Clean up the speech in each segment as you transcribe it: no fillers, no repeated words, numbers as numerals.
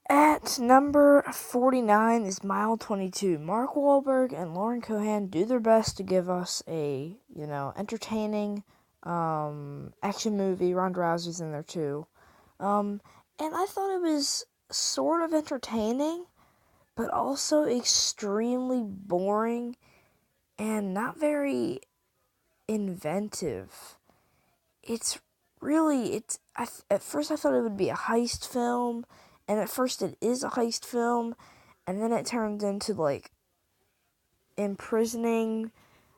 At number 49 is Mile 22. Mark Wahlberg and Lauren Cohan do their best to give us a, entertaining action movie. Ronda Rousey's in there too. Um, and I thought it was sort of entertaining, but also extremely boring and not very inventive. It's really, at first I thought it would be a heist film, and at first it is a heist film, and then it turns into like imprisoning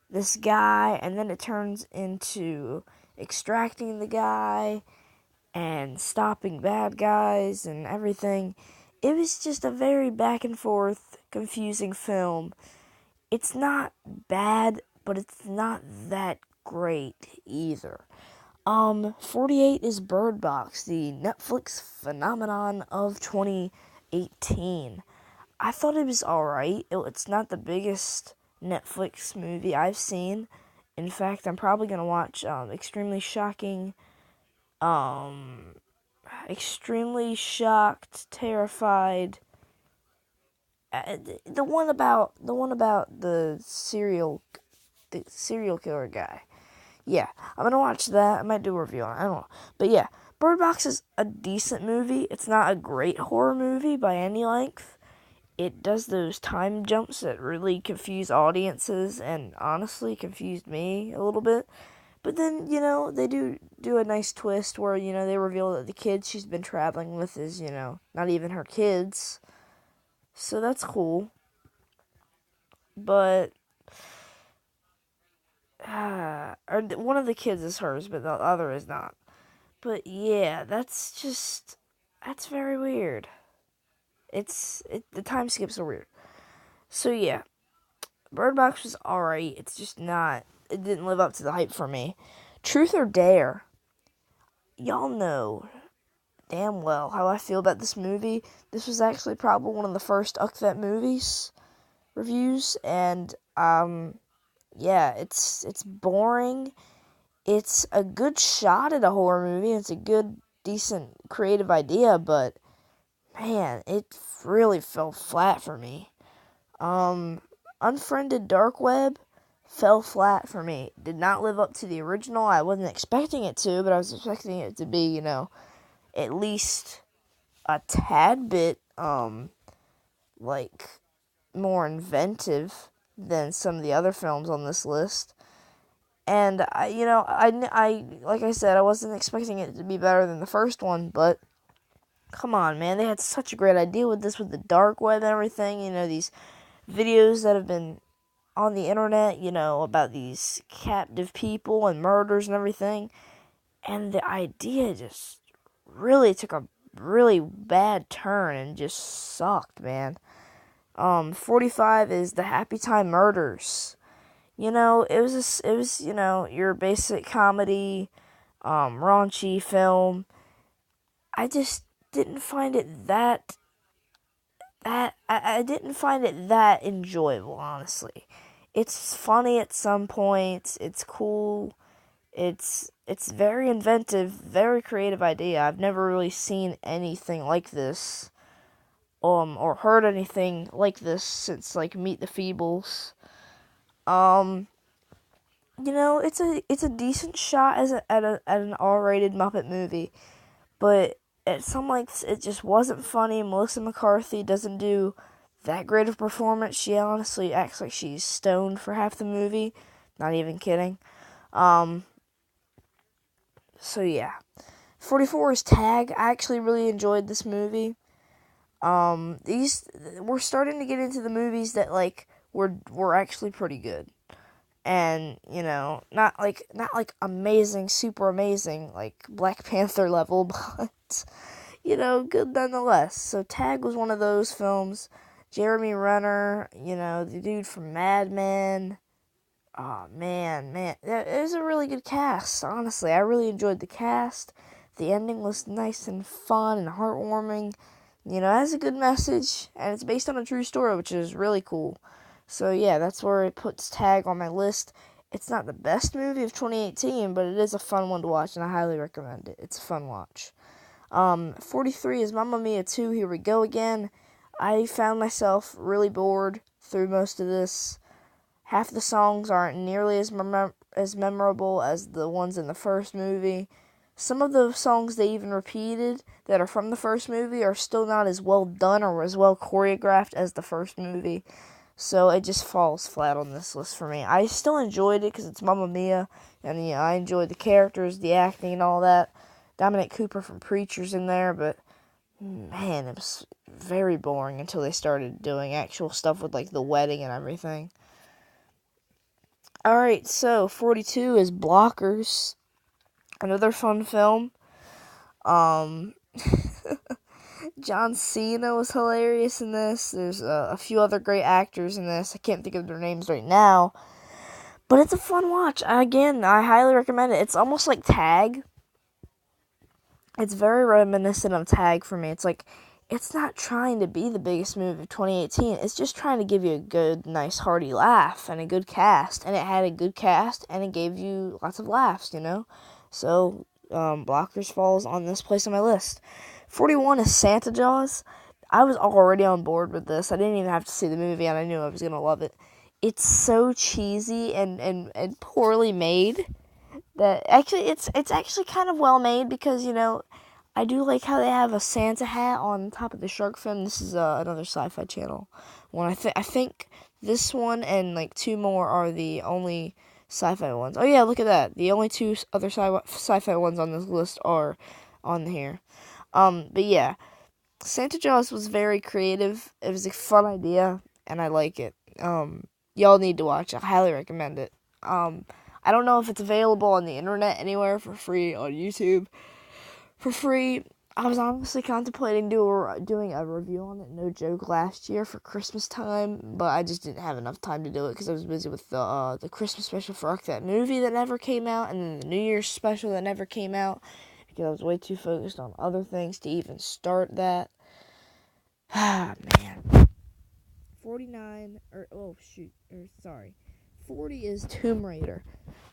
this guy, and then it turns into extracting the guy and stopping bad guys and everything. It was just a very back and forth, confusing film. It's not bad, but it's not that great either. 48 is Bird Box, the Netflix phenomenon of 2018. I thought it was alright. It's not the biggest Netflix movie I've seen. In fact, I'm probably going to watch um, Extremely Shocked, Terrified. The one about the serial killer guy. Yeah, I'm gonna watch that. I might do a review on it. I don't know. But yeah, Bird Box is a decent movie. It's not a great horror movie by any length. It does those time jumps that really confuse audiences and honestly confused me a little bit. But then, they do a nice twist where, they reveal that the kids she's been traveling with is, not even her kids. So that's cool. But or one of the kids is hers, but the other is not. But yeah, that's very weird. The time skips are weird. So yeah, Bird Box was alright. It's just not. It didn't live up to the hype for me. Truth or Dare. Y'all know damn well how I feel about this movie. This was actually probably one of the first Uck That Movies reviews, and yeah, it's boring. It's a good shot at a horror movie. It's a good, decent, creative idea, but man, it really fell flat for me. Um, Unfriended Dark Web fell flat for me. Did not live up to the original. I wasn't expecting it to, but I was expecting it to be, at least a tad bit, like, more inventive than some of the other films on this list. And I like I said, I wasn't expecting it to be better than the first one, but come on, man, they had such a great idea with this, with the dark web and everything. These videos that have been on the internet, about these captive people and murders and everything, and the idea just really took a really bad turn and just sucked, man. 45 is the Happy Time Murders. It was your basic comedy, raunchy film. I just didn't find it I didn't find it that enjoyable, honestly. It's funny at some points. It's cool. It's very inventive, very creative idea. I've never really seen anything like this, or heard anything like this since like Meet the Feebles. Um, it's a decent shot at an R-rated Muppet movie, but at some lengths it just wasn't funny. Melissa McCarthy doesn't do that great of a performance. She honestly acts like she's stoned for half the movie. Not even kidding. Um, so yeah. 44 is Tag. I actually really enjoyed this movie. These we're starting to get into the movies that like were actually pretty good. And not like amazing, super amazing, like Black Panther level, but good nonetheless. So Tag was one of those films. Jeremy Renner, the dude from Mad Men. Oh man, it was a really good cast. Honestly, I really enjoyed the cast. The ending was nice and fun and heartwarming. It has a good message, and it's based on a true story, which is really cool. So yeah, that's where it puts Tag on my list. It's not the best movie of 2018, but it is a fun one to watch, and I highly recommend it. It's a fun watch. 43 is Mamma Mia 2, Here We Go Again. I found myself really bored through most of this. Half the songs aren't nearly as memorable as the ones in the first movie. Some of the songs they even repeated that are from the first movie are still not as well done or as well choreographed as the first movie. So it just falls flat on this list for me. I still enjoyed it because it's Mamma Mia, and yeah, I enjoyed the characters, the acting, and all that. Dominic Cooper from Preacher's in there, but man, it was very boring until they started doing actual stuff with like the wedding and everything. Alright, so 42 is Blockers. Another fun film. John Cena was hilarious in this. There's a few other great actors in this. I can't think of their names right now. But it's a fun watch. Again, I highly recommend it. It's almost like Tag. It's very reminiscent of Tag for me. It's like, it's not trying to be the biggest movie of 2018. It's just trying to give you a good, nice, hearty laugh and a good cast. And it had a good cast, and it gave you lots of laughs, you know? So, Blockers falls on this place on my list. 41 is Santa Jaws. I was already on board with this. I didn't even have to see the movie, and I knew I was going to love it. It's so cheesy and poorly made that actually it's actually kind of well made because, you know, I do like how they have a Santa hat on top of the shark fin. This is another Sci-Fi Channel one. I think this one and like two more are the only sci-fi ones. Oh yeah, look at that. The only two other sci-fi ones on this list are on here. But yeah, Santa Jaws was very creative. It was a fun idea, and I like it. Y'all need to watch it. I highly recommend it. I don't know if it's available on the internet anywhere for free on YouTube. For free, I was honestly contemplating doing a review on it, no joke, last year for Christmas time, but I just didn't have enough time to do it because I was busy with the Christmas special for That Movie that never came out, and then the New Year's special that never came out, because I was way too focused on other things to even start that. Ah, man. 40 is Tomb Raider.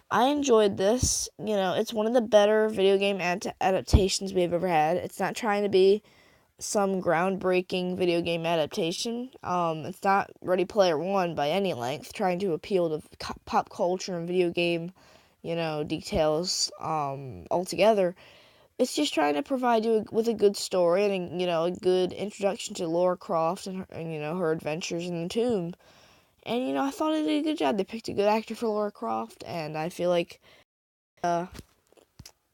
I enjoyed this. You know, it's one of the better video game adaptations we've ever had. It's not trying to be some groundbreaking video game adaptation. It's not Ready Player One by any length, trying to appeal to pop culture and video game, you know, details altogether. It's just trying to provide you with a good story and, you know, a good introduction to Lara Croft and you know, her adventures in the tomb. And, you know, I thought it did a good job. They picked a good actor for Lara Croft, and I feel like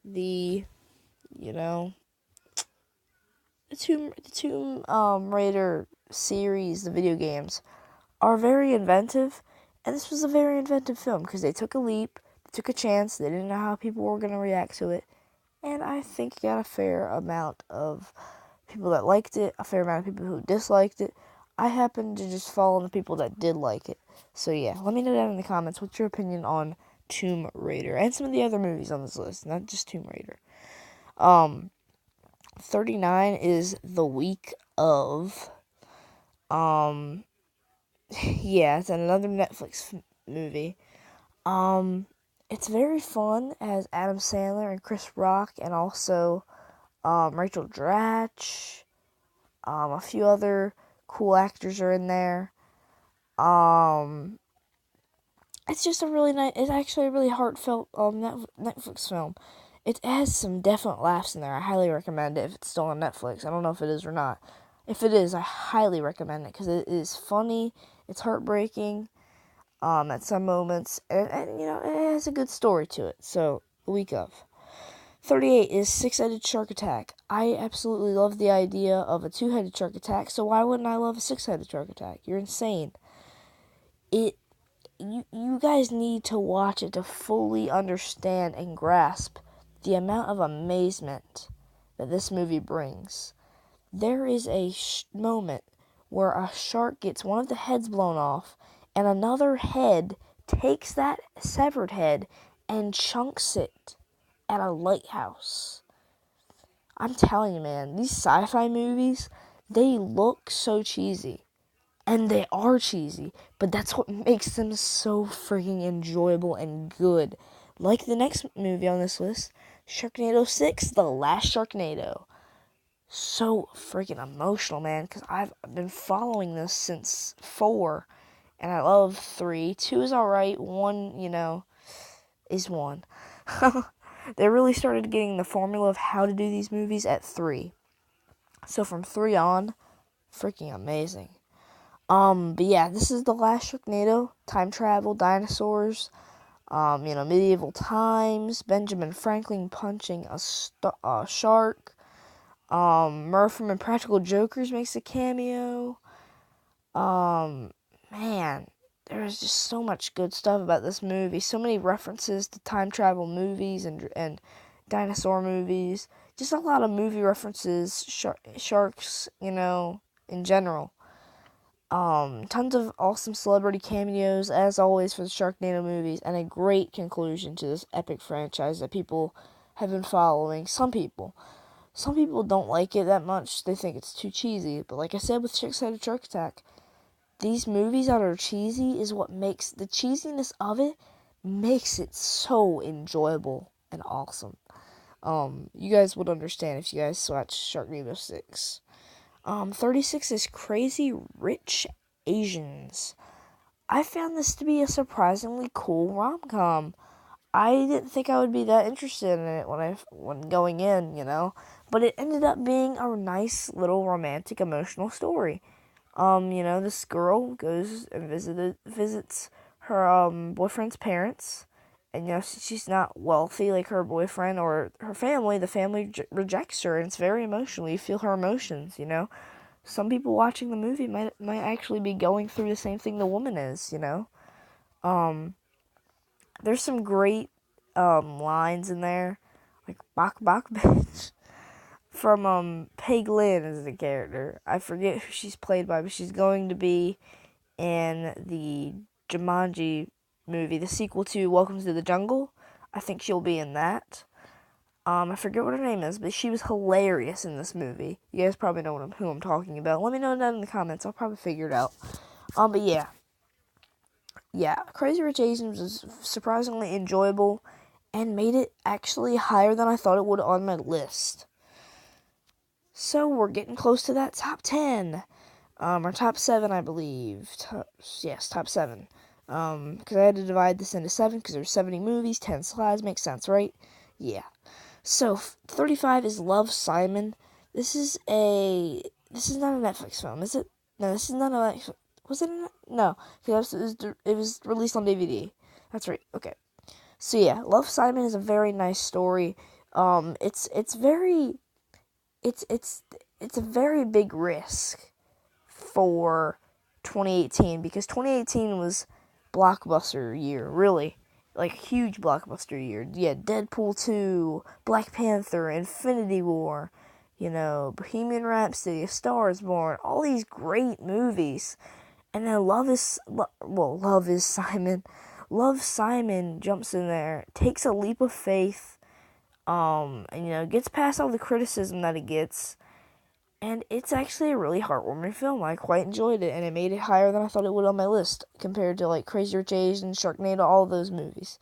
the Tomb Raider series, the video games, are very inventive, and this was a very inventive film because they took a leap, they took a chance, they didn't know how people were going to react to it, and I think it got a fair amount of people that liked it, a fair amount of people who disliked it. I happen to just fall on the people that did like it. So yeah, let me know down in the comments what's your opinion on Tomb Raider and some of the other movies on this list, not just Tomb Raider. 39 is The Week of. Yeah, it's another Netflix movie. It's very fun. It has Adam Sandler and Chris Rock, and also Rachel Dratch. A few other cool actors are in there. It's just a really nice. It's actually a really heartfelt Netflix film. It has some definite laughs in there. I highly recommend it if it's still on Netflix. I don't know if it is or not. If it is, I highly recommend it because it is funny. It's heartbreaking. At some moments, and you know, it has a good story to it. So, The Week of. 38 is Six-Headed Shark Attack. I absolutely love the idea of a two-headed shark attack, so why wouldn't I love a six-headed shark attack? You're insane. You guys need to watch it to fully understand and grasp the amount of amazement that this movie brings. There is a moment where a shark gets one of the heads blown off, and another head takes that severed head and chunks it at a lighthouse. I'm telling you, man, these sci-fi movies, they look so cheesy. And they are cheesy, but that's what makes them so freaking enjoyable and good. Like the next movie on this list, Sharknado 6, The Last Sharknado. so freaking emotional, man, because I've been following this since 4, and I love 3. 2 is alright, 1, is 1. They really started getting the formula of how to do these movies at 3. So from 3 on, freaking amazing. But yeah, this is the last Sharknado. Time travel, dinosaurs, medieval times, Benjamin Franklin punching a shark. Murph from Impractical Jokers makes a cameo. Man, there's just so much good stuff about this movie. So many references to time travel movies and dinosaur movies. Just a lot of movie references, sharks, in general. Tons of awesome celebrity cameos, as always, for the Sharknado movies, and a great conclusion to this epic franchise that people have been following. Some people don't like it that much. They think it's too cheesy. But like I said with Six-Sided Shark Attack, these movies that are cheesy is what makes the cheesiness of it makes it so enjoyable and awesome. You guys would understand if you guys watch Sharknado 6. 36 is Crazy Rich Asians. I found this to be a surprisingly cool rom-com. I didn't think I would be that interested in it when going in, but it ended up being a nice little romantic, emotional story. This girl goes and visits her boyfriend's parents, and she's not wealthy like her boyfriend or her family. The family rejects her, and it's very emotional. You feel her emotions. Some people watching the movie might actually be going through the same thing the woman is. There's some great lines in there, like "bok bok bitch" from Peg Lynn as the character. I forget who she's played by, but she's going to be in the Jumanji movie, the sequel to Welcome to the Jungle. I think she'll be in that. I forget what her name is, but she was hilarious in this movie. You guys probably know who I'm talking about. Let me know that in the comments. I'll probably figure it out. But yeah. Yeah, Crazy Rich Asians was surprisingly enjoyable and made it actually higher than I thought it would on my list. So we're getting close to that top 10. Or top 7, I believe. Top 7. Because I had to divide this into 7 because there's 70 movies, 10 slides. Makes sense, right? Yeah. So 35 is Love, Simon. This is not a Netflix film, is it? No, this is not a Netflix. Was it? No, because it was released on DVD. That's right. Okay. So yeah, Love, Simon is a very nice story. It's a very big risk for 2018 because 2018 was blockbuster year, really. Like, huge blockbuster year. Yeah, Deadpool 2, Black Panther, Infinity War, Bohemian Rhapsody, A Star is Born, all these great movies. And then Love is Simon. Love, Simon jumps in there, takes a leap of faith, and, gets past all the criticism that it gets. And it's actually a really heartwarming film. I quite enjoyed it, and it made it higher than I thought it would on my list, compared to, like, Crazy Rich Asians, Sharknado, all of those movies.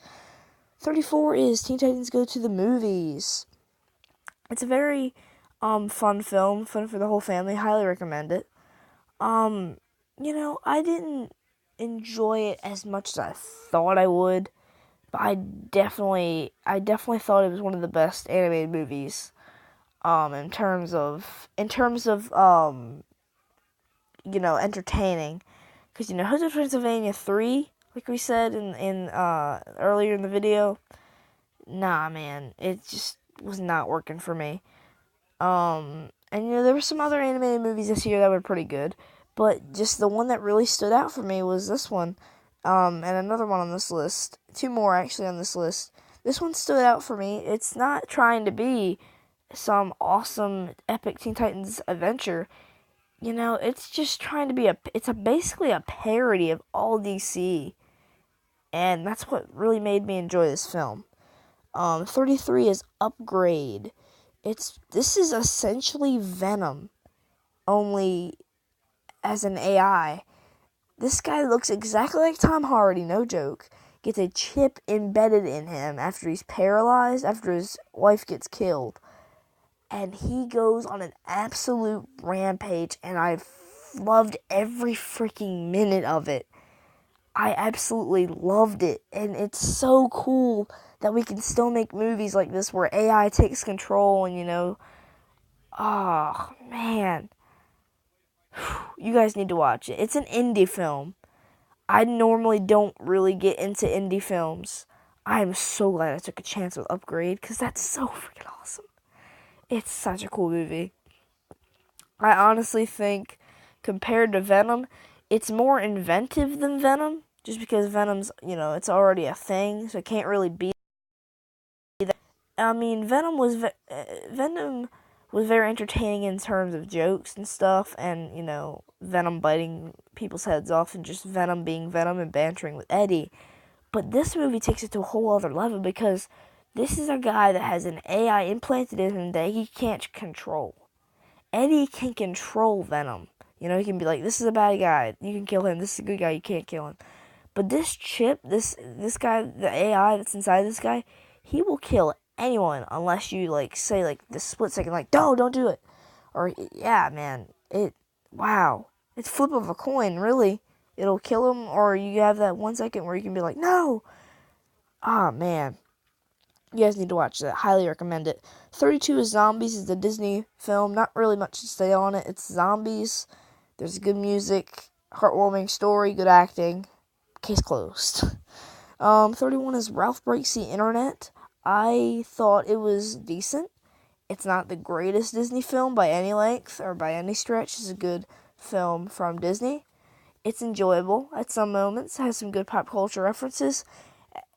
34 is Teen Titans Go to the Movies. It's a very, fun film, fun for the whole family, highly recommend it. I didn't enjoy it as much as I thought I would, but I definitely thought it was one of the best animated movies. In terms of entertaining, because Hotel Transylvania 3, like we said in earlier in the video, nah, man, it just was not working for me. And there were some other animated movies this year that were pretty good, but just the one that really stood out for me was this one, and another one on this list, 2 more actually on this list. This one stood out for me. It's not trying to be some awesome epic Teen Titans adventure. It's just trying to be basically a parody of all DC. And that's what really made me enjoy this film. 33 is Upgrade. This is essentially Venom, only as an AI. This guy looks exactly like Tom Hardy, no joke. Gets a chip embedded in him after he's paralyzed, after his wife gets killed. and he goes on an absolute rampage, and I've loved every freaking minute of it. I absolutely loved it, and it's so cool that we can still make movies like this where AI takes control, and oh man, you guys need to watch it. It's an indie film. I normally don't really get into indie films. I am so glad I took a chance with Upgrade, because that's so freaking awesome. It's such a cool movie. I honestly think, compared to Venom, it's more inventive than Venom, just because Venom's, it's already a thing, so it can't really be that. I mean, Venom was very entertaining in terms of jokes and stuff, and, Venom biting people's heads off, and just Venom being Venom and bantering with Eddie. But this movie takes it to a whole other level, because this is a guy that has an AI implanted in him that he can't control. Eddie can control Venom. He can be like, this is a bad guy, you can kill him. This is a good guy, you can't kill him. But this chip, this guy, the AI that's inside this guy, he will kill anyone unless you say the split second, no, don't do it. Or yeah, man, wow, it's flip of a coin, really. It'll kill him, or you have that 1 second where you can be like, no. Ah, man. You guys need to watch that. Highly recommend it. 32 is Zombies is a Disney film. Not really much to say on it. It's zombies. There's good music, heartwarming story, good acting. Case closed. 31 is Ralph Breaks the Internet. I thought it was decent. It's not the greatest Disney film by any length or by any stretch. It's a good film from Disney. It's enjoyable at some moments. It has some good pop culture references.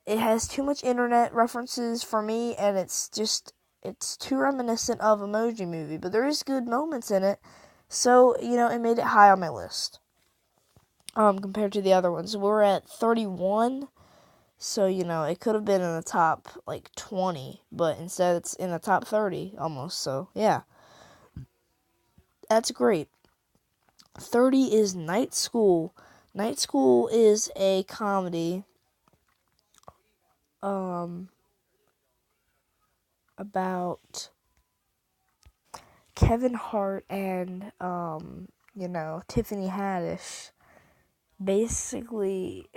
It has too much internet references for me, and it's too reminiscent of Emoji Movie, but there is good moments in it, so, it made it high on my list, compared to the other ones. We're at 31, so, it could have been in the top, 20, but instead it's in the top 30, almost, so, yeah. That's great. 30 is Night School. Night School is a comedy, about Kevin Hart and, Tiffany Haddish. Basically,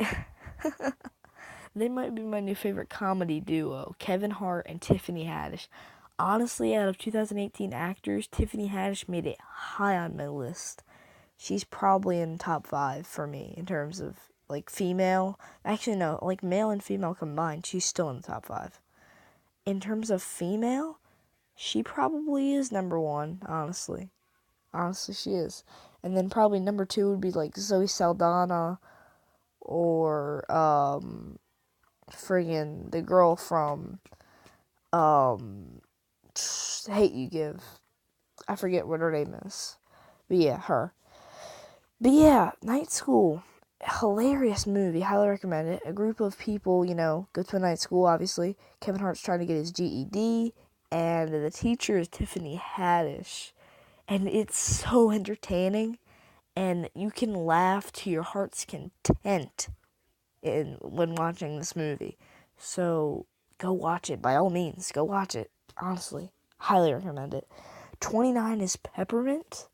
they might be my new favorite comedy duo, Kevin Hart and Tiffany Haddish. Honestly, out of 2018 actors, Tiffany Haddish made it high on my list. She's probably in top 5 for me in terms of, female. Actually, no, male and female combined, she's still in the top 5. In terms of female, she probably is number 1, honestly. Honestly, she is. And then probably number 2 would be, Zoe Saldana, or, friggin' the girl from, Hate You Give. I forget what her name is. But yeah, her. But yeah, Night School. Hilarious movie. Highly recommend it. A group of people, go to a night school, obviously. Kevin Hart's trying to get his GED, and the teacher is Tiffany Haddish. And it's so entertaining, and you can laugh to your heart's content when watching this movie. So, go watch it. By all means, go watch it. Honestly, highly recommend it. 29 is Peppermint.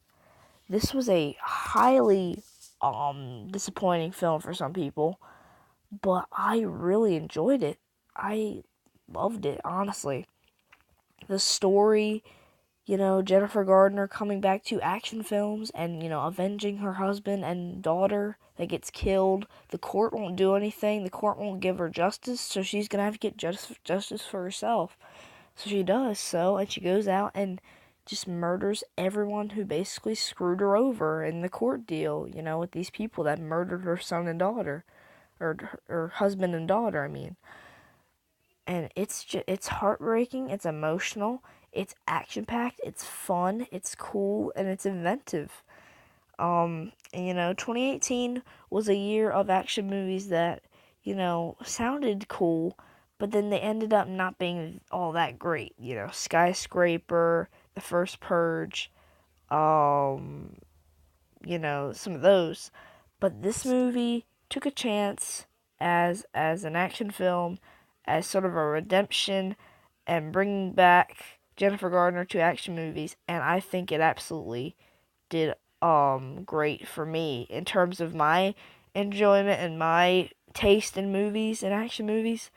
This was a highly disappointing film for some people, but I really enjoyed it. I loved it, honestly. The story, Jennifer Gardner coming back to action films and, avenging her husband and daughter that gets killed. The court won't do anything. The court won't give her justice, so she's going to have to get justice for herself. So she does so, and she goes out and just murders everyone who basically screwed her over in the court deal, with these people that murdered her son and daughter. Or husband and daughter, I mean. And it's heartbreaking, it's emotional, it's action-packed, it's fun, it's cool, and it's inventive. 2018 was a year of action movies that, sounded cool, but then they ended up not being all that great. Skyscraper, The First Purge, some of those. But this movie took a chance as an action film, as sort of a redemption, and bringing back Jennifer Gardner to action movies, and I think it absolutely did great for me in terms of my enjoyment and my taste in movies and action movies.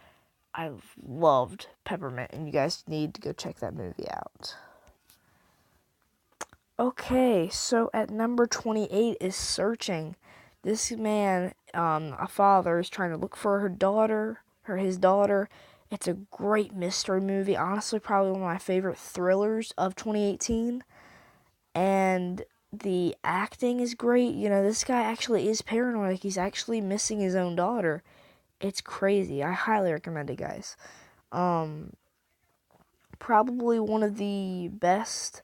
I loved Peppermint, and you guys need to go check that movie out. Okay, so at number 28 is Searching. This man, a father, is trying to look for his daughter. It's a great mystery movie. Honestly, probably one of my favorite thrillers of 2018. And the acting is great. You know, this guy actually is paranoid. Like, he's actually missing his own daughter. It's crazy. I highly recommend it, guys. Probably one of the best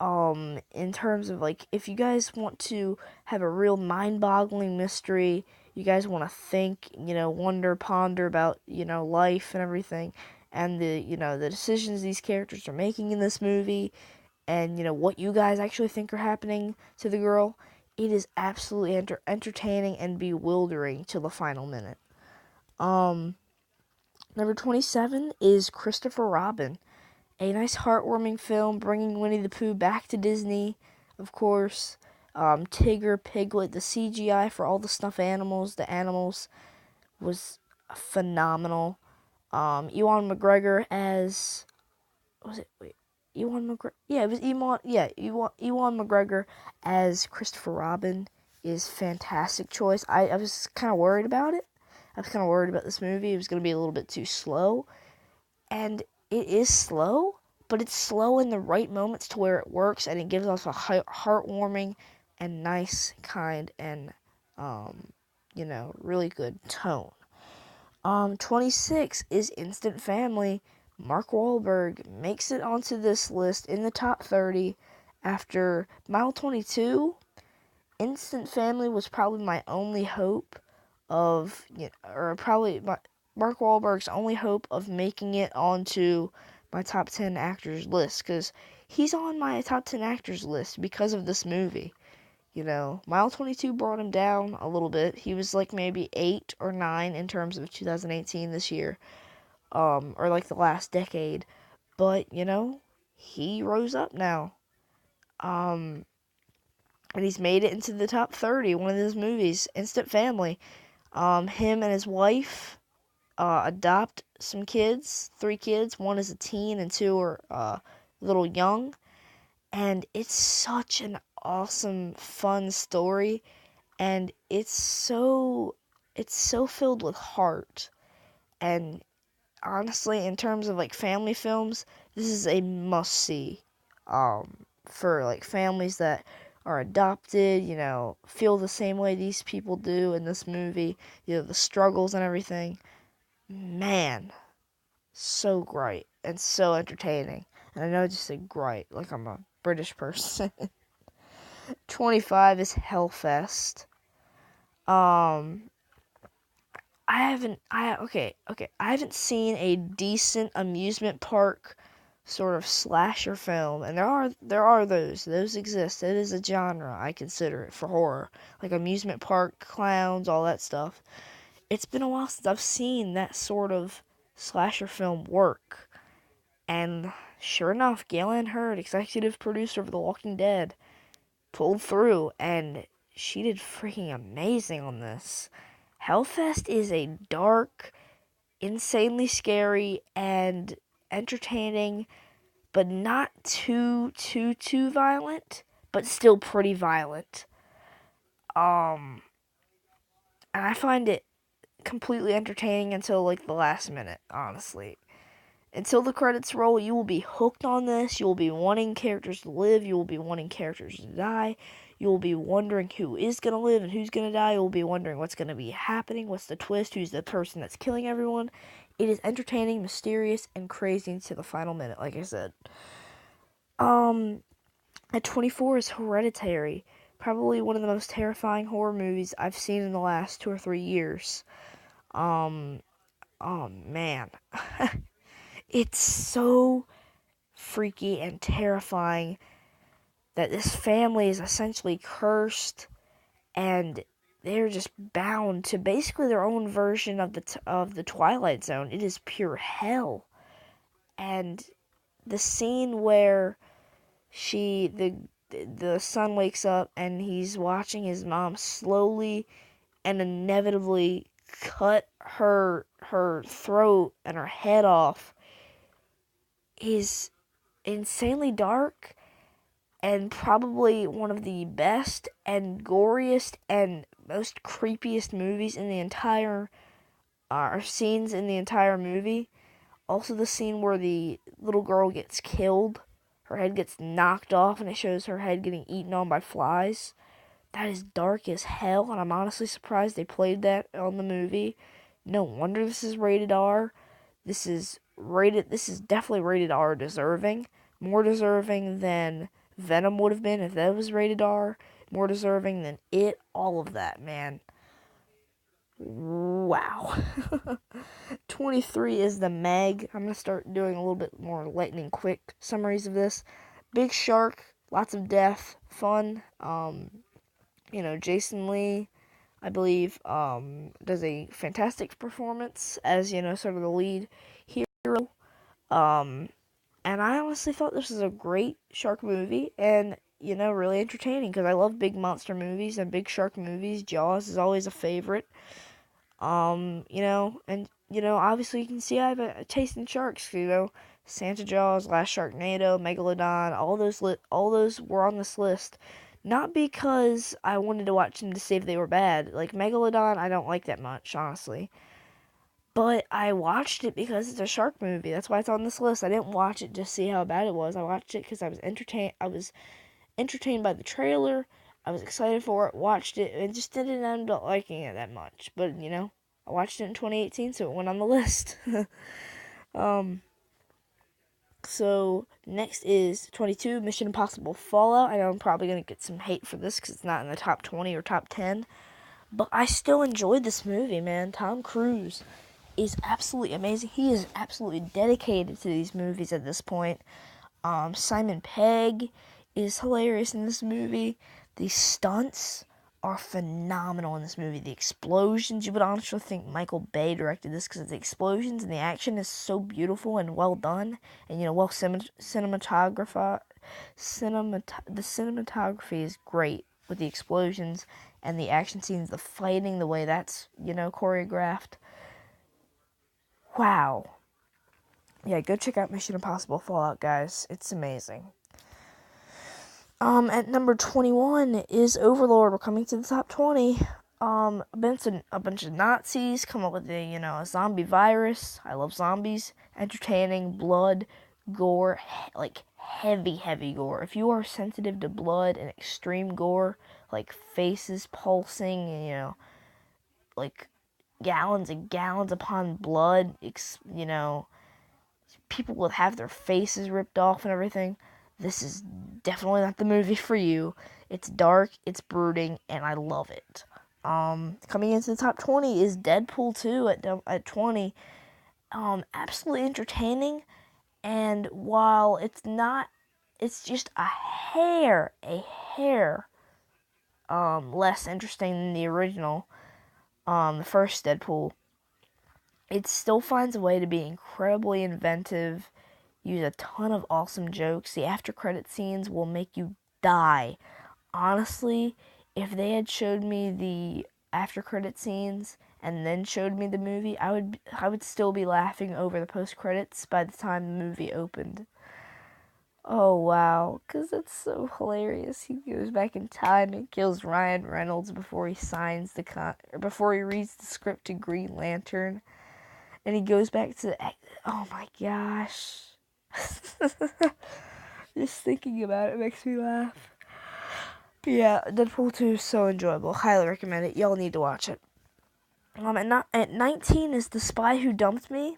in terms of, like, if you guys want to have a real mind-boggling mystery, you guys want to think, wonder, ponder about, life and everything, and the decisions these characters are making in this movie, and, what you guys actually think are happening to the girl, it is absolutely entertaining and bewildering till the final minute. Number 27 is Christopher Robin. A nice heartwarming film bringing Winnie the Pooh back to Disney, of course. Tigger, Piglet, the CGI for all the stuffed animals, the animals was phenomenal. Ewan McGregor as, was it, wait, Ewan McGregor? Yeah, it was Ewan McGregor as Christopher Robin is fantastic choice. I was kind of worried about it. I was kind of worried about this movie. It was going to be a little bit too slow. And it is slow, but it's slow in the right moments to where it works, and it gives us a heartwarming and nice, kind, and, really good tone. 26 is Instant Family. Mark Wahlberg makes it onto this list in the top 30 after Mile 22. Instant Family was probably my only hope of, or probably Mark Wahlberg's only hope of making it onto my top 10 actors list, because he's on my top 10 actors list because of this movie. Mile 22 brought him down a little bit. He was like maybe 8 or 9 in terms of 2018 this year, or like the last decade. But, he rose up now. And he's made it into the top 30, one of his movies, Instant Family. Him and his wife adopt some kids, 3 kids. One is a teen and 2 are a little young. And it's such an awesome, fun story. And it's so filled with heart. And honestly, in terms of like family films, this is a must-see. For like families that are adopted, feel the same way these people do in this movie, the struggles and everything. Man, so great and so entertaining. And I know I just said great, like I'm a British person. 25 is Hellfest. Um, I haven't seen a decent amusement park sort of slasher film, and there are those exist. It is a genre, I consider it, for horror, like amusement park clowns, all that stuff. It's been a while since I've seen that sort of slasher film work, and sure enough, Galen Hurd, executive producer of The Walking Dead, pulled through, and she did freaking amazing on this. Hellfest is a dark, insanely scary, and entertaining, but not too violent, but still pretty violent. And I find it completely entertaining until like the last minute, honestly. Until the credits roll, you will be hooked on this. You will be wanting characters to live. You will be wanting characters to die. You will be wondering who is going to live and who's going to die. You will be wondering what's going to be happening. What's the twist? Who's the person that's killing everyone? It is entertaining, mysterious, and crazy to the final minute, like I said. At 24 is Hereditary. Probably one of the most terrifying horror movies I've seen in the last 2 or 3 years. Oh man. It's so freaky and terrifying that this family is essentially cursed, and they're just bound to basically their own version of the Twilight Zone. It is pure hell, and the scene where the son wakes up and he's watching his mom slowly and inevitably cut her throat and her head off is insanely dark and probably one of the best and goriest and most creepiest movies in the entire scenes in the entire movie. Also, the scene where the little girl gets killed, her head gets knocked off, and it shows her head getting eaten on by flies. That is dark as hell, and I'm honestly surprised they played that on the movie. No wonder this is rated R. This is rated. This is definitely rated R deserving. More deserving than Venom would have been if that was rated R. More deserving than it. All of that, man. Wow. 23 is the Meg. I'm going to start doing a little bit more lightning quick summaries of this. Big shark, lots of death, fun. Jason Lee, I believe, does a fantastic performance as, sort of the lead hero. And I honestly thought this was a great shark movie and, really entertaining because I love big monster movies and big shark movies. Jaws is always a favorite. Obviously you can see I have a taste in sharks. Santa Jaws, Last Sharknado, Megalodon, all those were on this list. Not because I wanted to watch them to see if they were bad. Like Megalodon, I don't like that much, honestly. But I watched it because it's a shark movie. That's why it's on this list. I didn't watch it just to see how bad it was. I watched it because I was entertained. I was entertained by the trailer. I was excited for it. Watched it, and just didn't end up liking it that much. But I watched it in 2018, so it went on the list. So next is 22, Mission Impossible Fallout. I know I'm probably going to get some hate for this because it's not in the top 20 or top 10. But I still enjoyed this movie, man. Tom Cruise is absolutely amazing. He is absolutely dedicated to these movies at this point. Simon Pegg is hilarious in this movie. The stunts are phenomenal in this movie. The explosions, you would honestly think Michael Bay directed this because the explosions and the action is so beautiful and well done, and well the cinematography is great with the explosions and the action scenes, the fighting, the way that's choreographed. Wow. Yeah, go check out Mission Impossible Fallout, guys. It's amazing. At number 21 is Overlord. We're coming to the top 20. A bunch of Nazis come up with a zombie virus. I love zombies. Entertaining, blood, gore, like heavy gore. If you are sensitive to blood and extreme gore, like faces pulsing, and, like gallons and gallons upon blood, people will have their faces ripped off and everything. This is definitely not the movie for you. It's dark, it's brooding, and I love it. Coming into the top 20 is Deadpool 2 at 20. Absolutely entertaining, and while it's just a hair less interesting than the original, the first Deadpool. It still finds a way to be incredibly inventive, use a ton of awesome jokes. The after credit scenes will make you die. Honestly, if they had showed me the after credit scenes and then showed me the movie, I would still be laughing over the post credits by the time the movie opened. Oh wow, cuz it's so hilarious. He goes back in time and kills Ryan Reynolds before he signs before he reads the script to Green Lantern. And he goes back to oh my gosh. Just thinking about it makes me laugh. But yeah, Deadpool 2 is so enjoyable. Highly recommend it. Y'all need to watch it. At 19 is The Spy Who Dumped Me.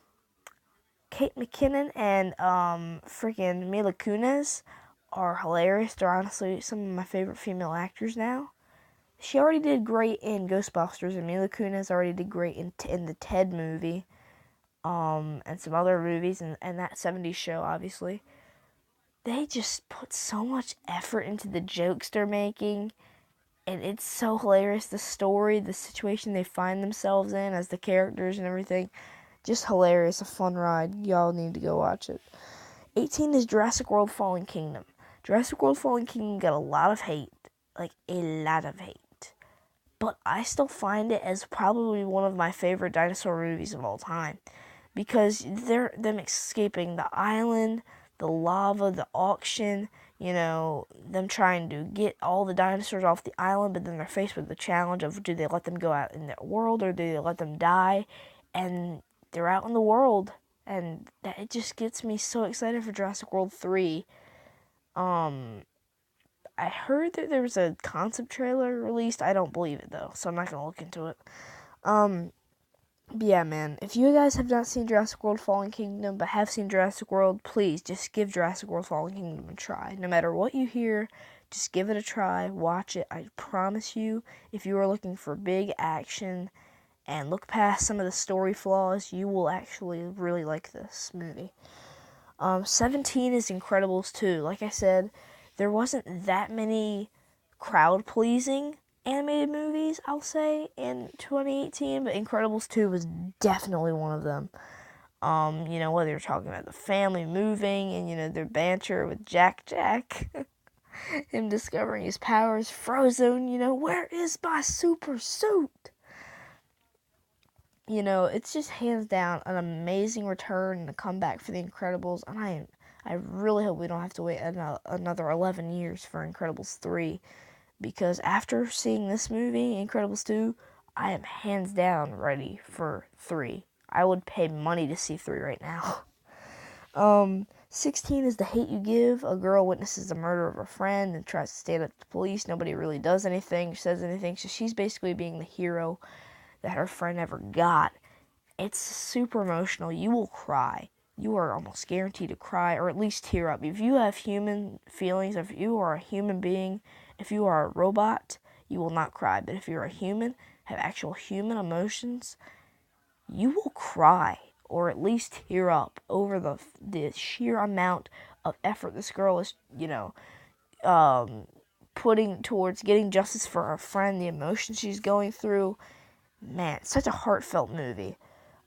Kate McKinnon and freaking Mila Kunis are hilarious. They're honestly some of my favorite female actors now. She already did great in Ghostbusters, and Mila Kunis already did great in the Ted movie. And some other movies, and that 70s show, obviously. They just put so much effort into the jokes they're making, and it's so hilarious. The story, the situation they find themselves in as the characters and everything, just hilarious. A fun ride. Y'all need to go watch it. 18 is Jurassic World Fallen Kingdom. Jurassic World Fallen Kingdom got a lot of hate. Like, a lot of hate. But I still find it as probably one of my favorite dinosaur movies of all time. Because they're them escaping the island, the lava, the auction, them trying to get all the dinosaurs off the island, but then they're faced with the challenge of, do they let them go out in the world or do they let them die? And they're out in the world, and it just gets me so excited for Jurassic World 3. I heard that there was a concept trailer released. I don't believe it, though, so I'm not going to look into it. But yeah, man, if you guys have not seen Jurassic World Fallen Kingdom, but have seen Jurassic World, please just give Jurassic World Fallen Kingdom a try. No matter what you hear, just give it a try, watch it. I promise you, if you are looking for big action and look past some of the story flaws, you will actually really like this movie. 17 is Incredibles 2. Like I said, there wasn't that many crowd-pleasing animated movies, I'll say, in 2018, but Incredibles 2 was definitely one of them. Whether you're talking about the family moving and, their banter with Jack, him discovering his powers, Frozen, where is my super suit? It's just hands down an amazing return and a comeback for the Incredibles, and I really hope we don't have to wait another 11 years for Incredibles 3, because after seeing this movie, Incredibles 2, I am hands down ready for 3. I would pay money to see 3 right now. 16 is The Hate U Give. A girl witnesses the murder of her friend and tries to stand up to the police. Nobody really does anything, says anything, so she's basically being the hero that her friend never got. It's super emotional. You will cry. You are almost guaranteed to cry, or at least tear up. If you have human feelings, if you are a human being, if you are a robot, you will not cry. But if you're a human, have actual human emotions, you will cry, or at least tear up over the sheer amount of effort this girl is, putting towards getting justice for her friend, the emotions she's going through. Man, it's such a heartfelt movie.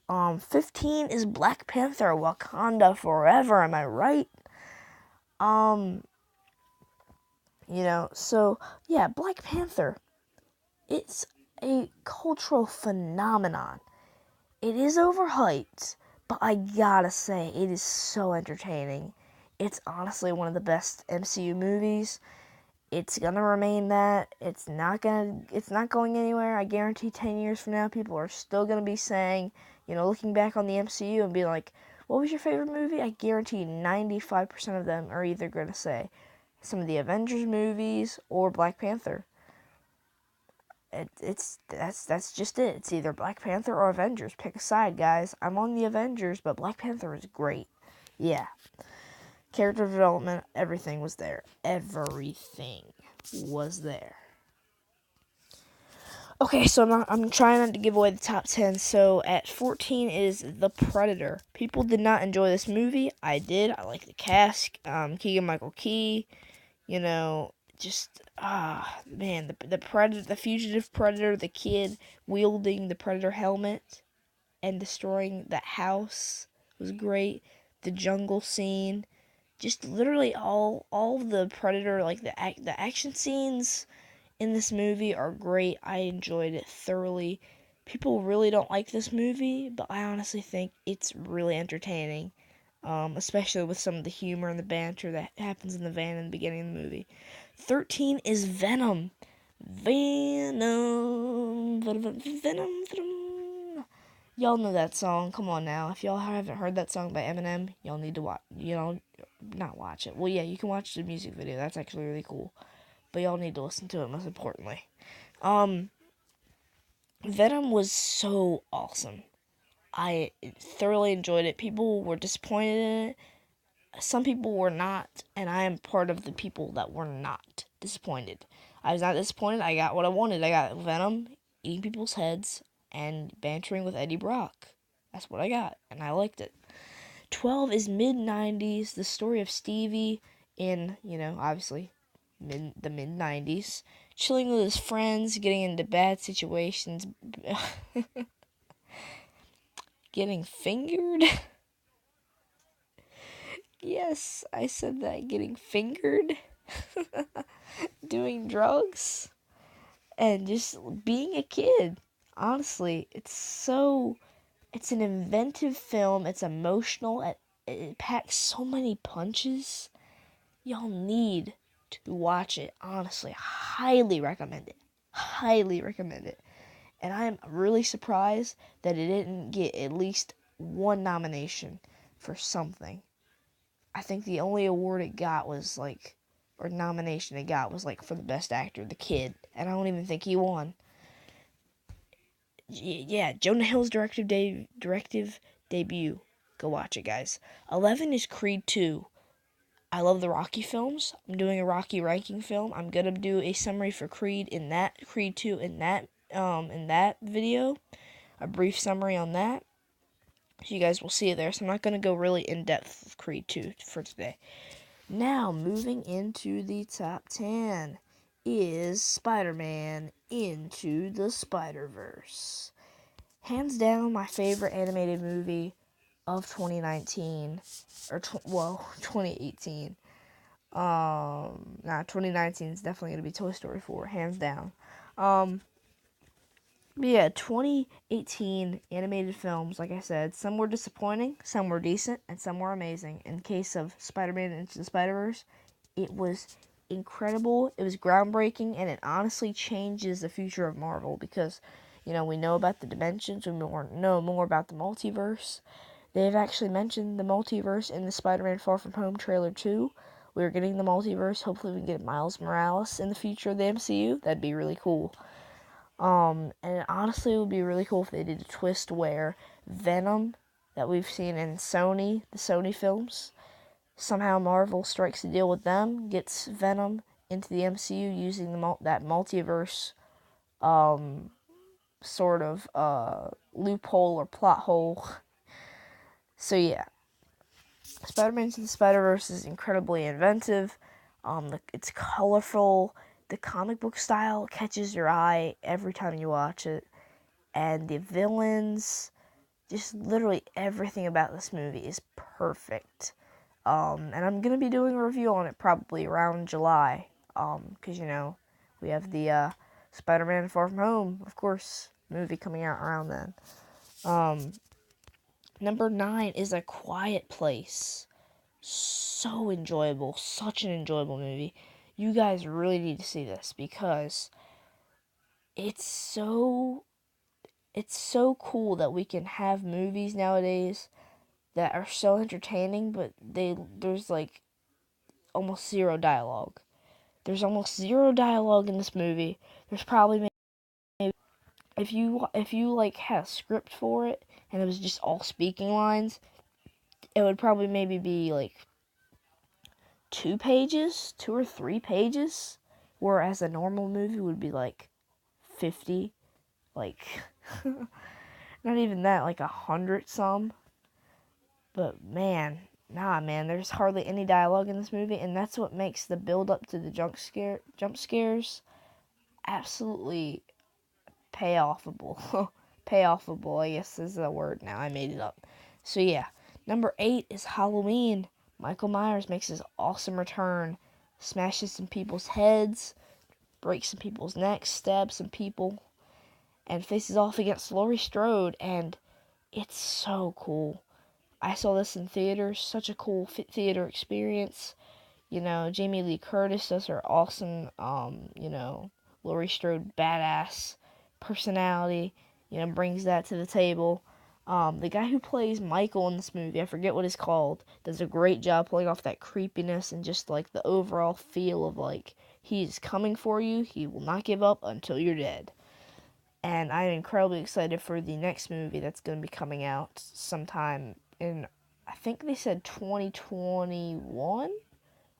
15 is Black Panther, Wakanda Forever, am I right? So, yeah, Black Panther, it's a cultural phenomenon. It is overhyped, but I gotta say, it is so entertaining. It's honestly one of the best MCU movies. It's gonna remain that. It's not going anywhere. I guarantee 10 years from now, people are still gonna be saying, looking back on the MCU and being like, what was your favorite movie? I guarantee 95% of them are either gonna say some of the Avengers movies or Black Panther. That's just it. It's either Black Panther or Avengers. Pick a side, guys. I'm on the Avengers, but Black Panther is great. Yeah. Character development, everything was there. Everything was there. Okay, so I'm trying not to give away the top 10. So at 14 is The Predator. People did not enjoy this movie. I did. I like the cast. Keegan-Michael Key. Man, the predator, the fugitive predator, the kid wielding the predator helmet and destroying that house was great. The jungle scene. Just literally all the Predator, like the action scenes in this movie are great. I enjoyed it thoroughly. People really don't like this movie, but I honestly think it's really entertaining, especially with some of the humor and the banter that happens in the van in the beginning of the movie. 13 is Venom. Venom. Y'all know that song. Come on now. If y'all haven't heard that song by Eminem, y'all need to watch. Not watch it. Well, yeah, you can watch the music video. That's actually really cool. But y'all need to listen to it, most importantly. Venom was so awesome. I thoroughly enjoyed it. People were disappointed in it. Some people were not, and I am part of the people that were not disappointed. I was not disappointed. I got what I wanted. I got Venom eating people's heads and bantering with Eddie Brock. That's what I got, and I liked it. 12 is mid-90s, the story of Stevie in, obviously, the mid-90s, chilling with his friends, getting into bad situations, getting fingered. Yes, I said that. Getting fingered, doing drugs, and just being a kid. Honestly, it's an inventive film. It's emotional. It packs so many punches. Y'all need to watch it. Honestly, highly recommend it. Highly recommend it. And I am really surprised that it didn't get at least one nomination for something. I think the only award it got was like, or nomination it got was like for the best actor, the kid, and I don't even think he won. Yeah, Jonah Hill's directive debut. Go watch it, guys. 11 is Creed 2. I love the Rocky films. I'm doing a Rocky ranking film. I'm gonna do a summary for Creed in that Creed 2 in that video, a brief summary on that. So you guys will see it there. So I'm not gonna go really in depth with Creed 2 for today. Now moving into the top 10 is Spider-Man Into the Spider-Verse. Hands down, my favorite animated movie of 2019, or 2018. 2019 is definitely gonna be Toy Story 4, hands down. But yeah, 2018 animated films, like I said, some were disappointing, some were decent, and some were amazing. In case of Spider-Man Into the Spider-Verse, it was incredible, it was groundbreaking, and it honestly changes the future of Marvel because, we know about the dimensions, we know more about the multiverse. They've actually mentioned the multiverse in the Spider-Man Far From Home trailer too. We're getting the multiverse. Hopefully we can get Miles Morales in the future of the MCU. That'd be really cool. And honestly, it would be really cool if they did a twist where Venom, that we've seen in the Sony films, somehow Marvel strikes a deal with them, gets Venom into the MCU using that multiverse, sort of, loophole or plot hole. So yeah, Spider-Man Into the Spider-Verse is incredibly inventive. It's colorful. The comic book style catches your eye every time you watch it. And the villains, just literally everything about this movie is perfect. And I'm going to be doing a review on it probably around July. Because, we have the Spider-Man Far From Home, of course, movie coming out around then. Number 9 is A Quiet Place. So enjoyable. Such an enjoyable movie. You guys really need to see this because it's so cool that we can have movies nowadays that are so entertaining, but there's like almost zero dialogue. There's almost zero dialogue in this movie. There's probably maybe if you like had a script for it and it was just all speaking lines, it would probably maybe be like 2 or 3 pages, whereas a normal movie would be like 50, like not even that, like 100 some. But man, there's hardly any dialogue in this movie, and that's what makes the build up to the jump scares absolutely payoffable. Payoffable, I guess is the word now. I made it up. So yeah, number 8 is Halloween. Michael Myers makes his awesome return, smashes some people's heads, breaks some people's necks, stabs some people, and faces off against Laurie Strode, and it's so cool. I saw this in theaters, such a cool theater experience. Jamie Lee Curtis does her awesome, Laurie Strode badass personality, brings that to the table. The guy who plays Michael in this movie, I forget what he's called, does a great job pulling off that creepiness and just like the overall feel of like he's coming for you. He will not give up until you're dead. And I'm incredibly excited for the next movie that's going to be coming out sometime in, I think they said 2021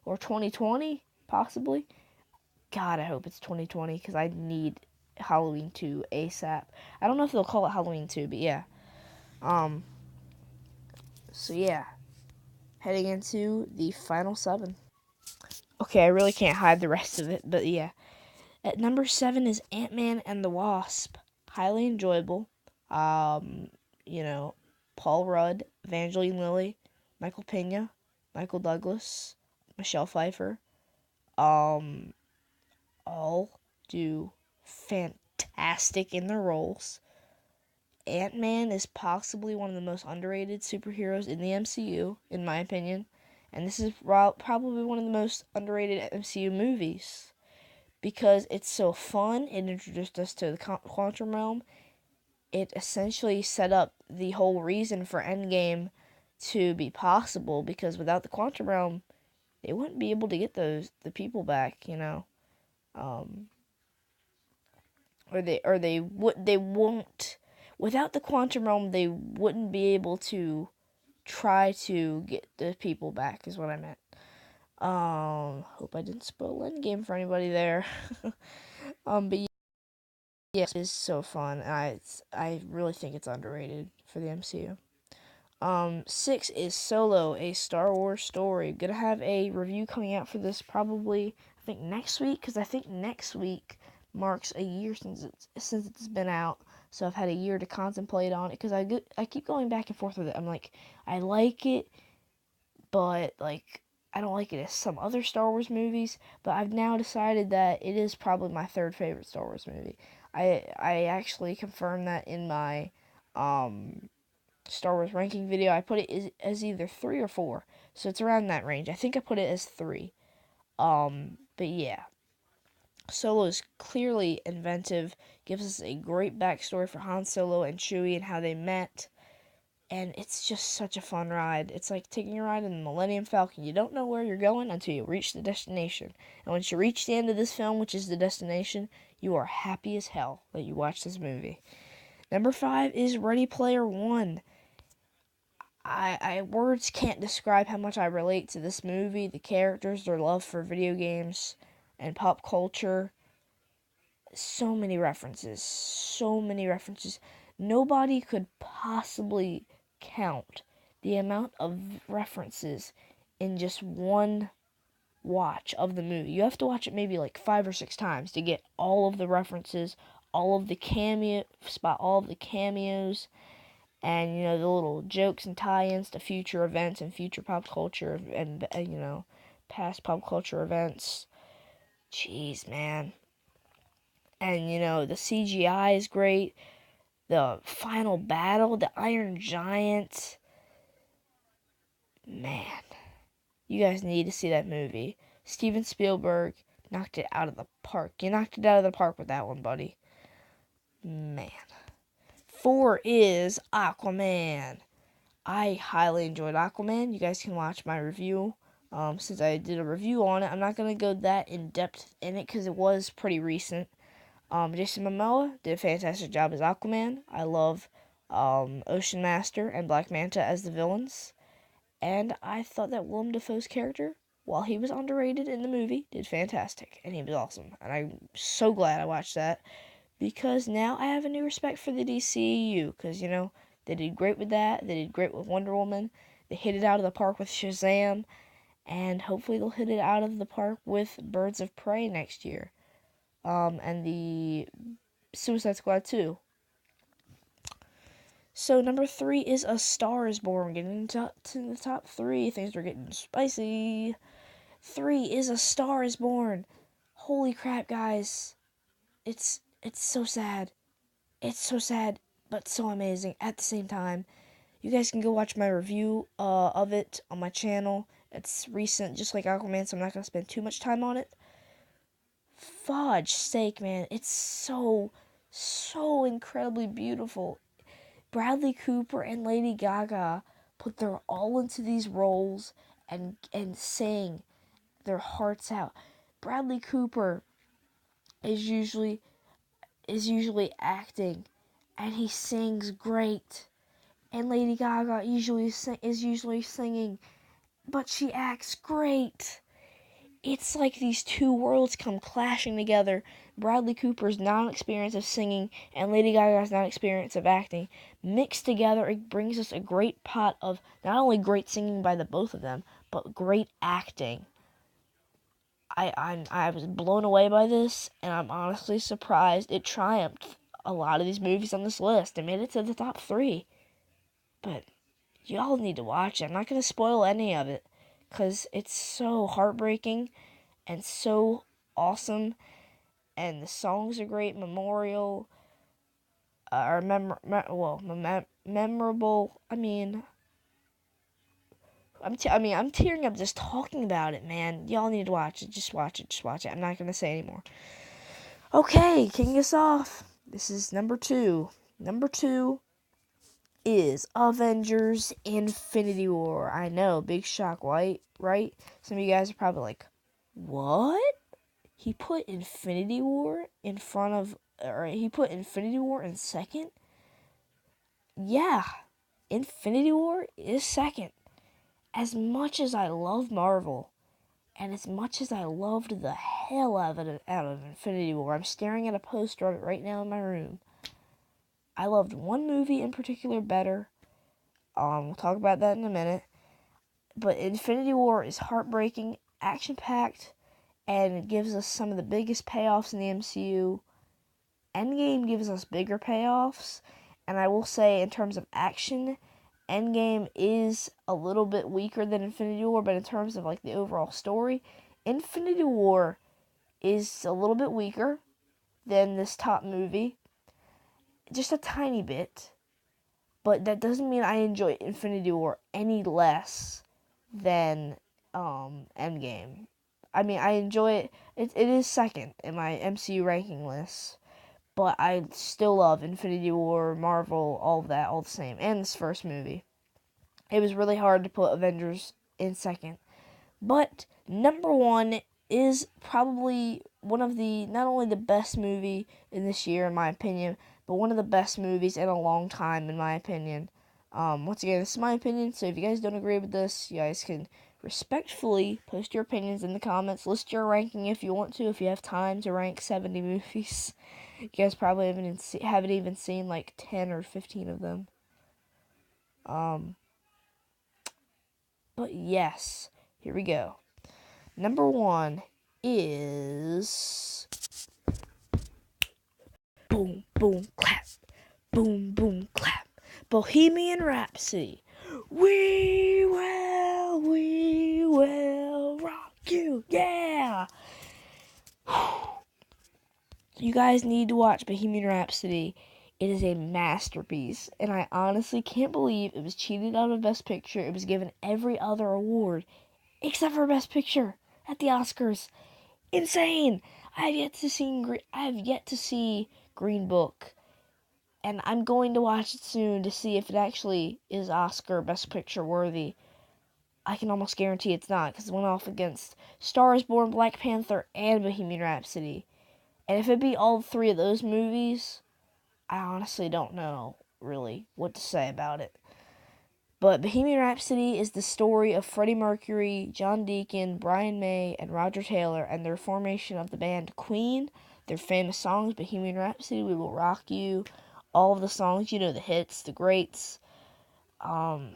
or 2020, possibly. God, I hope it's 2020 because I need Halloween 2 ASAP. I don't know if they'll call it Halloween 2, but yeah. So yeah, heading into the final 7. Okay, I really can't hide the rest of it, but yeah. At number 7 is Ant-Man and the Wasp. Highly enjoyable. Um, you know, Paul Rudd, Evangeline Lilly, Michael Pena, Michael Douglas, Michelle Pfeiffer, all do fantastic in their roles. Ant-Man is possibly one of the most underrated superheroes in the MCU, in my opinion. And this is probably one of the most underrated MCU movies. Because it's so fun, it introduced us to the quantum realm. It essentially set up the whole reason for Endgame to be possible, because without the quantum realm, they wouldn't be able to get the people back, they won't, without the quantum realm, they wouldn't be able to try to get the people back, is what I meant. Hope I didn't spoil Endgame for anybody there. But yes, it is so fun, and I really think it's underrated for the MCU. 6 is Solo, a Star Wars story. Gonna have a review coming out for this probably, I think, next week, because I think next week marks a year since it's been out. So I've had a year to contemplate on it, because I keep going back and forth with it. I'm like, I like it, but like I don't like it as some other Star Wars movies. But I've now decided that it is probably my third favorite Star Wars movie. I actually confirmed that in my Star Wars ranking video. I put it as either 3 or 4, so it's around that range. I think I put it as 3. But yeah, Solo is clearly inventive. Gives us a great backstory for Han Solo and Chewie and how they met. And it's just such a fun ride. It's like taking a ride in the Millennium Falcon. You don't know where you're going until you reach the destination. And once you reach the end of this film, which is the destination, you are happy as hell that you watched this movie. Number 5 is Ready Player One. Words can't describe how much I relate to this movie, the characters, their love for video games and pop culture. So many references. So many references. Nobody could possibly count the amount of references in just one watch of the movie. You have to watch it maybe like 5 or 6 times to get all of the references, all of the cameos, and the little jokes and tie-ins to future events and future pop culture and past pop culture events. Jeez, man. And the CGI is great. The final battle, the Iron Giant. Man, you guys need to see that movie. Steven Spielberg knocked it out of the park. You knocked it out of the park with that one, buddy. Man. 4 is Aquaman. I highly enjoyed Aquaman. You guys can watch my review. Since I did a review on it, I'm not going to go that in depth in it because it was pretty recent. Jason Momoa did a fantastic job as Aquaman. I love Ocean Master and Black Manta as the villains. And I thought that Willem Dafoe's character, while he was underrated in the movie, did fantastic. And he was awesome. And I'm so glad I watched that, because now I have a new respect for the DCEU. Because, they did great with that. They did great with Wonder Woman. They hit it out of the park with Shazam. And hopefully they'll hit it out of the park with Birds of Prey next year. And the Suicide Squad 2. So number 3 is A Star Is Born. We're getting into the top 3. Things are getting spicy. 3 is A Star Is Born. Holy crap, guys. It's so sad. It's so sad, but so amazing at the same time. You guys can go watch my review of it on my channel. It's recent, just like Aquaman, so I'm not going to spend too much time on it. Fudge sake, man. It's so incredibly beautiful. Bradley Cooper and Lady Gaga put their all into these roles and sang their hearts out. Bradley Cooper is usually acting, and he sings great. And Lady Gaga is usually singing, but she acts great. It's like these two worlds come clashing together. Bradley Cooper's non-experience of singing and Lady Gaga's non-experience of acting mixed together. It brings us a great pot of not only great singing by the both of them, but great acting. I was blown away by this, and I'm honestly surprised it triumphed a lot of these movies on this list. It made it to the top 3. But y'all need to watch it. I'm not going to spoil any of it, because it's so heartbreaking and so awesome, and the songs are great. Memorial, or memorable. I'm tearing up just talking about it, man. Y'all need to watch it. Just watch it. Just watch it. I'm not gonna say anymore. Okay, kicking us off. This is number 2. Number 2 is Avengers Infinity War. I know, big shock, right? Some of you guys are probably like, what? He put Infinity War in front of, or he put Infinity War in second? Yeah, Infinity War is second. As much as I love Marvel, and as much as I loved the hell out of Infinity War, I'm staring at a poster of it right now in my room. I loved one movie in particular better. We'll talk about that in a minute. But Infinity War is heartbreaking, action-packed, and it gives us some of the biggest payoffs in the MCU. Endgame gives us bigger payoffs, and I will say in terms of action, Endgame is a little bit weaker than Infinity War, but in terms of like the overall story, Infinity War is a little bit weaker than this top movie. Just a tiny bit. But that doesn't mean I enjoy Infinity War any less than Endgame. I enjoy it. It is second in my MCU ranking list. But I still love Infinity War, Marvel, all of that, all the same. And this first movie. It was really hard to put Avengers in second. But number 1 is probably one of the, not only the best movie in this year, in my opinion, but one of the best movies in a long time, in my opinion. Once again, this is my opinion, so if you guys don't agree with this, you guys can respectfully post your opinions in the comments. List your ranking if you want to, if you have time to rank 70 movies. You guys probably haven't even seen like 10 or 15 of them. But yes, here we go. Number 1 is boom, boom, clap. Boom, boom, clap. Bohemian Rhapsody. We will rock you. Yeah. You guys need to watch Bohemian Rhapsody. It is a masterpiece, and I honestly can't believe it was cheated out of Best Picture. It was given every other award except for Best Picture at the Oscars. Insane! I have yet to see Green Book, and I'm going to watch it soon to see if it actually is Oscar Best Picture worthy. I can almost guarantee it's not, because it went off against Star is Born, Black Panther, and Bohemian Rhapsody. And if it be all 3 of those movies, I honestly don't know, really, what to say about it. But Bohemian Rhapsody is the story of Freddie Mercury, John Deacon, Brian May, and Roger Taylor, and their formation of the band Queen. Their famous songs, Bohemian Rhapsody, We Will Rock You, all of the songs, the hits, the greats. Man,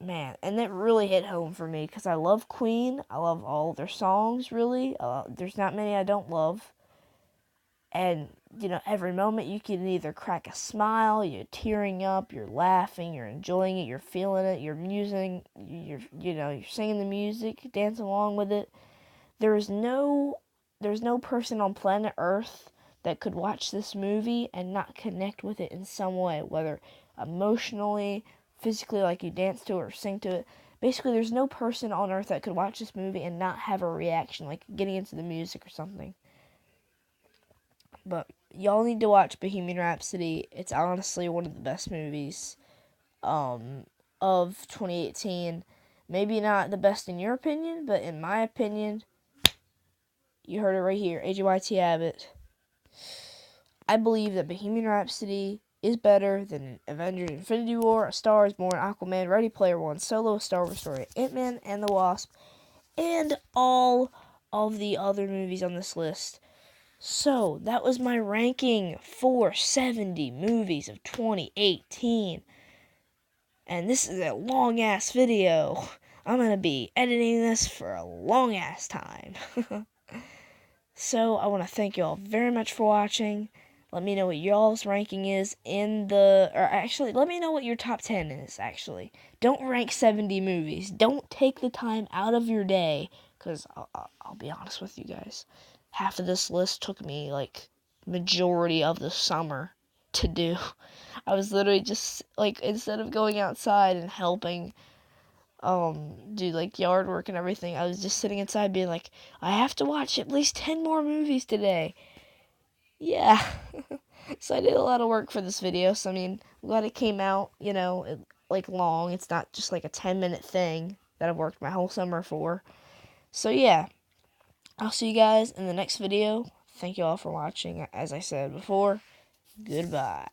and that really hit home for me, because I love Queen. I love all of their songs, really. There's not many I don't love. And, every moment you can either crack a smile, you're tearing up, you're laughing, you're enjoying it, you're feeling it, you're musing, you're singing the music, dancing along with it. There's no person on planet Earth that could watch this movie and not connect with it in some way, whether emotionally, physically, like you dance to it or sing to it. Basically, there's no person on Earth that could watch this movie and not have a reaction, like getting into the music or something. But y'all need to watch Bohemian Rhapsody. It's honestly one of the best movies of 2018. Maybe not the best in your opinion, but in my opinion, you heard it right here, AJYT Abbott. I believe that Bohemian Rhapsody is better than Avengers Infinity War, A Star is Born, Aquaman, Ready Player One, Solo, A Star Wars Story, Ant-Man and the Wasp, and all of the other movies on this list. So, that was my ranking for 70 movies of 2018. And this is a long-ass video. I'm going to be editing this for a long-ass time. So, I want to thank you all very much for watching. Let me know what y'all's ranking is or actually, let me know what your top 10 is, actually. Don't rank 70 movies. Don't take the time out of your day, because I'll be honest with you guys. Half of this list took me, like, majority of the summer to do. I was literally just, like, instead of going outside and helping, do, like, yard work and everything, I was just sitting inside being like, I have to watch at least 10 more movies today. Yeah. So I did a lot of work for this video, so I mean, I'm glad it came out, like, long. It's not just like a 10-minute thing that I've worked my whole summer for. So yeah, I'll see you guys in the next video. Thank you all for watching. As I said before, goodbye.